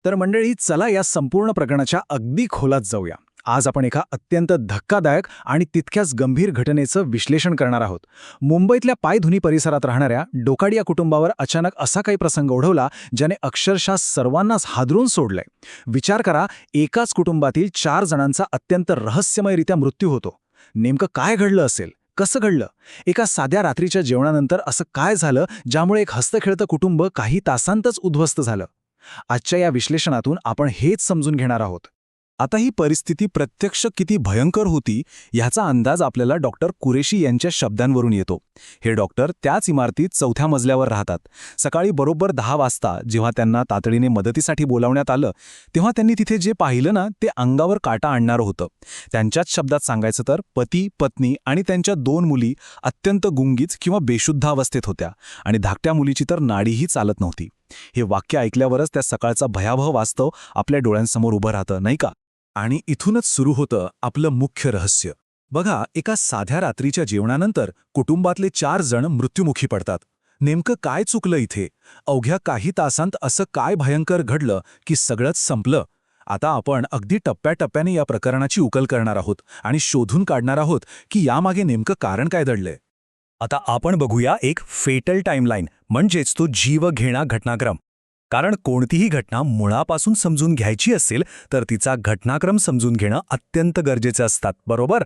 तर मंडळी, चला या संपूर्ण प्रकरणाच्या अगदी खोलात जाऊया. आज आपण एका अत्यंत धक्कादायक आणि तितक्याच गंभीर घटनेचं विश्लेषण करणार आहोत. मुंबईतल्या पायधुनी परिसरात राहणाऱ्या डोकाडिया कुटुंबावर अचानक असा काही प्रसंग ओढवला ज्याने अक्षरशः सर्वांनाच हादरून सोडलंय. विचार करा, एकाच कुटुंबातील 4 जणांचा अत्यंत रहस्यमयरित्या मृत्यू होतो. नेमकं काय घडलं असेल? कसं घडलं? एका साध्या रात्रीच्या जेवणानंतर असं काय झालं ज्यामुळे एक हसतं-खेळतं कुटुंब काही तासांतच उद्ध्वस्त झालं? आजच्या या विश्लेषणातून आपण हेच समजून घेणार आहोत. आता ही परिस्थिती प्रत्यक्ष किती भयंकर होती ह्याचा अंदाज आपल्याला डॉक्टर कुरेशी यांच्या शब्दांवरून येतो. हे डॉक्टर त्याच इमारतीत 4थ्या मजल्यावर राहतात. सकाळी बरोबर 10 वाजता जेव्हा त्यांना तातडीने मदतीसाठी बोलावण्यात आलं तेव्हा त्यांनी तिथे जे पाहिलं ना ते अंगावर काटा आणणारं होतं. त्यांच्याच शब्दात सांगायचं तर पती, पत्नी आणि त्यांच्या 2 मुली अत्यंत गुंगीच किंवा बेशुद्ध अवस्थेत होत्या आणि धाकट्या मुलीची तर नाडीही चालत नव्हती. हे वाक्य ऐकल्यावरच त्या सकाळचा भयावह वास्तव आपल्या डोळ्यांसमोर उभं राहतं, नाही का? आणि इथूनच सुरू होतं आपलं मुख्य रहस्य. बघा, एका साध्या रात्रीच्या जेवणानंतर कुटुंबातले 4 जण मृत्युमुखी पडतात. नेमकं काय चुकलं इथे? अवघ्या काही तासांत असं काय भयंकर घडलं की सगळंच संपलं? आता आपण अगदी टप्प्याटप्प्याने या प्रकरणाची उकल करणार आहोत आणि शोधून काढणार आहोत की यामागे नेमकं कारण काय दडलंय. आता आपण बघूया एक फेटल टाईमलाईन, म्हणजेच तो जीवघेणा घटनाक्रम. कारण कोणतीही घटना मुळापासून समजून घ्यायची असेल तर तिचा घटनाक्रम समजून घेणं अत्यंत गरजेचं असतात, बरोबर?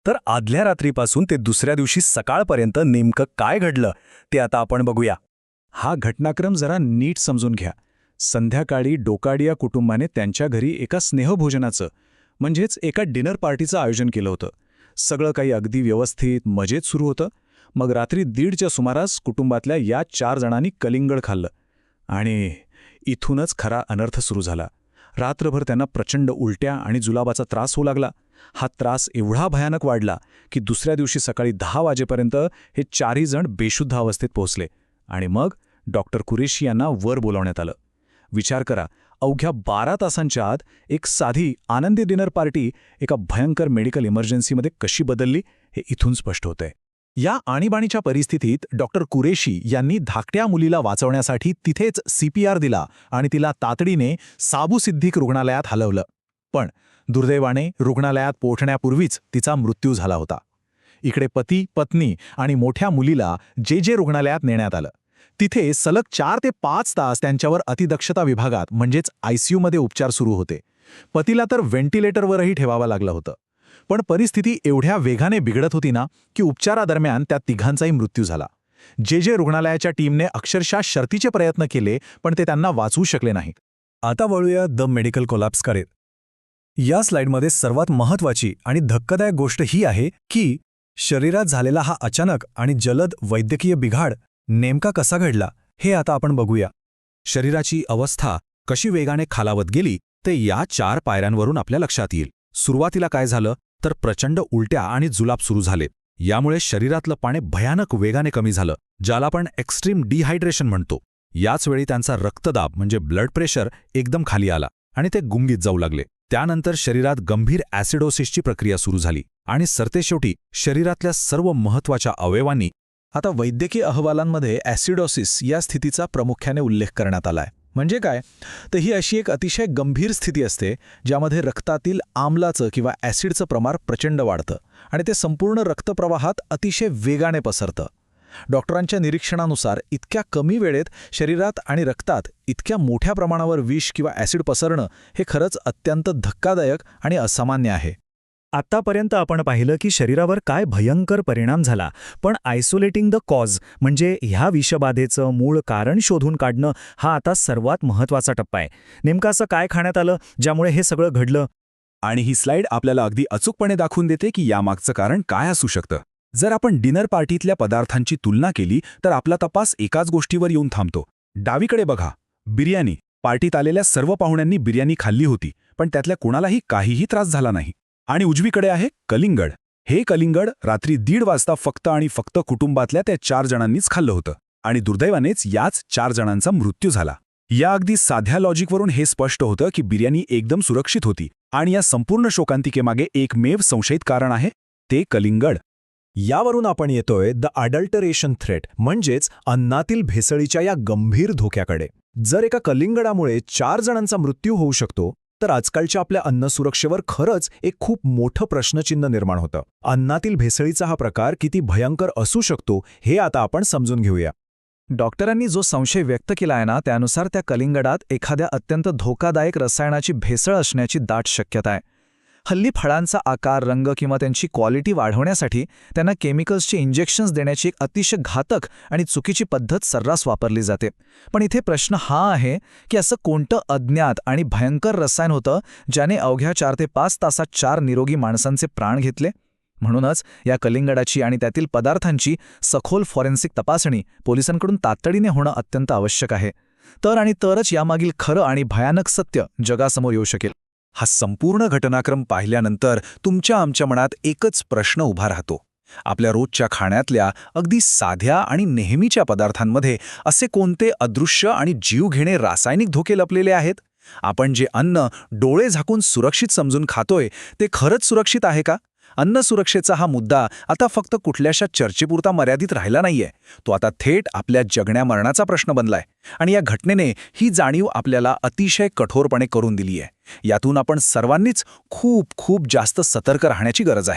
तर आदल्या रात्रीपासून ते दुसऱ्या दिवशी सकाळपर्यंत नेमकं काय घडलं ते आता आपण बघूया. हा घटनाक्रम जरा नीट समजून घ्या. संध्याकाळी डोकाडिया कुटुंबाने त्यांच्या घरी एका स्नेहभोजनाचं म्हणजेच एका डिनर पार्टीचं आयोजन केलं होतं. सगळं काही अगदी व्यवस्थित मजेत सुरू होतं. मग रात्री 1:30च्या सुमारास कुटुंबातल्या या 4 जणांनी कलिंगड खाल्लं आणि इथूनच खरा अनर्थ सुरू झाला. रात्रभर त्यांना प्रचंड उलट्या आणि जुलाबाचा त्रास होऊ लागला. हा त्रास एवढा भयानक वाढला की दुसऱ्या दिवशी सकाळी 10 वाजेपर्यंत हे 4ही जण बेशुद्ध अवस्थेत पोहोचले आणि मग डॉक्टर कुरेशी यांना वर बोलावण्यात आलं. विचार करा, अवघ्या 12 तासांच्या आत एक साधी आनंदी डिनर पार्टी एका भयंकर मेडिकल इमर्जन्सीमध्ये कशी बदलली हे इथून स्पष्ट होतंय. या आणीबाणीच्या परिस्थितीत डॉक्टर कुरेशी यांनी धाकट्या मुलीला वाचवण्यासाठी तिथेच CPR दिला आणि तिला तातडीने साबू सिद्दीक रुग्णालयात हलवलं. पण दुर्दैवाने रुग्णालयात पोहोचण्यापूर्वीच तिचा मृत्यू झाला होता. इकडे पती, पत्नी आणि मोठ्या मुलीला जे रुग्णालयात नेण्यात आलं. तिथे सलग 4 ते 5 तास त्यांच्यावर अतिदक्षता विभागात म्हणजेच ICUमध्ये उपचार सुरू होते. पतीला तर व्हेंटिलेटरवरही ठेवावं लागलं होतं. पण परिस्थिती एवढ्या वेगाने बिघडत होती ना की उपचारादरम्यान त्या तिघांचाही मृत्यू झाला. जे रुग्णालयाच्या टीमने अक्षरशः शर्तीचे प्रयत्न केले पण ते त्यांना वाचवू शकले नाहीत. आता वळूया द मेडिकल कोलॅप्सकडे. या स्लाइडमध्ये सर्वात महत्त्वाची आणि धक्कादायक गोष्ट ही आहे की शरीरात झालेला हा अचानक आणि जलद वैद्यकीय बिघाड नेमका कसा घडला हे आता आपण बघूया. शरीराची अवस्था कशी वेगाने खालावत गेली ते या 4 पायऱ्यांवरून आपल्या लक्षात येईल. सुरुवातीला काय झालं तर प्रचंड उलट्या आणि जुलाब सुरू झाले. यामुळे शरीरातलं पाणी भयानक वेगाने कमी झालं, ज्याला आपण एक्स्ट्रीम डिहायड्रेशन म्हणतो. याच वेळी त्यांचा रक्तदाब म्हणजे ब्लड प्रेशर एकदम खाली आला आणि ते गुंगीत जाऊ लागले. त्यानंतर शरीरात गंभीर ॲसिडोसिसची प्रक्रिया सुरू झाली आणि सरतेशेवटी शरीरातल्या सर्व महत्त्वाच्या अवयवांनी. आता वैद्यकीय अहवालांमध्ये ॲसिडोसिस या स्थितीचा प्रामुख्याने उल्लेख करण्यात आलाय. म्हणजे काय तर ही अशी एक अतिशय गंभीर स्थिती असते ज्यामध्ये रक्तातील आम्लाचं किंवा ॲसिडचं प्रमाण प्रचंड वाढतं आणि ते संपूर्ण रक्तप्रवाहात अतिशय वेगाने पसरतं. डॉक्टरांच्या निरीक्षणानुसार इतक्या कमी वेळेत शरीरात आणि रक्तात इतक्या मोठ्या प्रमाणावर विष किंवा ॲसिड पसरणं हे खरंच अत्यंत धक्कादायक आणि असामान्य आहे. आत्तापर्यंत आपण पाहिलं की शरीरावर काय भयंकर परिणाम झाला, पण आयसोलेटिंग द कॉज म्हणजे ह्या विषबाधेचं मूळ कारण शोधून काढणं हा आता सर्वात महत्त्वाचा टप्पा आहे. नेमकं असं काय खाण्यात आलं ज्यामुळे हे सगळं घडलं? आणि ही स्लाइड आपल्याला अगदी अचूकपणे दाखवून देते की यामागचं कारण काय असू शकतं. जर आपण डिनर पार्टीतल्या पदार्थांची तुलना केली तर आपला तपास एकाच गोष्टीवर येऊन थांबतो. डावीकडे बघा, बिर्याणी. पार्टीत आलेल्या सर्व पाहुण्यांनी बिर्याणी खाल्ली होती पण त्यातल्या कोणालाही काहीही त्रास झाला नाही. आणि उजवीकडे आहे कलिंगड. हे कलिंगड रात्री 1:30 वाजता फक्त आणि फक्त कुटुंबातल्या त्या 4 जणांनीच खाल्लं होतं आणि दुर्दैवानेच याच 4 जणांचा मृत्यू झाला. या अगदी साध्या लॉजिकवरून हे स्पष्ट होतं की बिर्याणी एकदम सुरक्षित होती आणि या संपूर्ण शोकांतिकेमागे एकमेव संशयित कारण आहे, ते कलिंगड. यावरून आपण येतोय द अडल्टरेशन थ्रेट म्हणजेच अन्नातील भेसळीच्या या गंभीर धोक्याकडे. जर एका कलिंगडामुळे 4 जणांचा मृत्यू होऊ शकतो, तर आजकालच्या आपल्या अन्नसुरक्षेवर खरंच एक खूप मोठं प्रश्नचिन्ह निर्माण होतं. अन्नातील भेसळीचा हा प्रकार किती भयंकर असू शकतो हे आता आपण समजून घेऊया. डॉक्टरांनी जो संशय व्यक्त केला आहे ना, त्यानुसार त्या कलिंगडात एखाद्या अत्यंत धोकादायक रसायनाची भेसळ असण्याची दाट शक्यता आहे. हल्ली फळांचा आकार, रंग किंवा त्यांची क्वालिटी वाढवण्यासाठी त्यांना केमिकल्सचे इंजेक्शन्स देण्याची एक अतिशय घातक आणि चुकीची पद्धत सर्रास वापरली जाते. पण इथे प्रश्न हा आहे की असं कोणतं अज्ञात आणि भयंकर रसायन होतं ज्याने अवघ्या 4 ते 5 तासात 4 निरोगी माणसांचे प्राण घेतले? म्हणूनच या कलिंगडाची आणि त्यातील पदार्थांची सखोल फॉरेन्सिक तपासणी पोलिसांकडून तातडीने होणं अत्यंत आवश्यक आहे. तरच यामागील खरं आणि भयानक सत्य जगासमोर येऊ शकेल. हा संपूर्ण घटनाक्रम पाहिल्यानंतर तुमच्या आमच्या मनात एकच प्रश्न उभा राहतो. आपल्या रोजच्या खाण्यातल्या अगदी साध्या आणि नेहमीच्या पदार्थांमध्ये असे कोणते अदृश्य आणि जीवघेणे रासायनिक धोके लपलेले आहेत? आपण जे अन्न डोळे झाकून सुरक्षित समजून खातोय ते खरंच सुरक्षित आहे का? अन्न सुरक्षेचा हा मुद्दा आता फक्त कुठल्याशा चर्चेपुरता मर्यादित राहिला नाहीये. तो आता थेट आपल्या जगण्या मरणाचा प्रश्न बनलाय. आणि या घटनेने ही जाणीव आपल्याला अतिशय कठोरपणे करून दिली आहे. यातून आपण सर्वांनीच खूप जास्त सतर्क राहण्याची गरज आहे.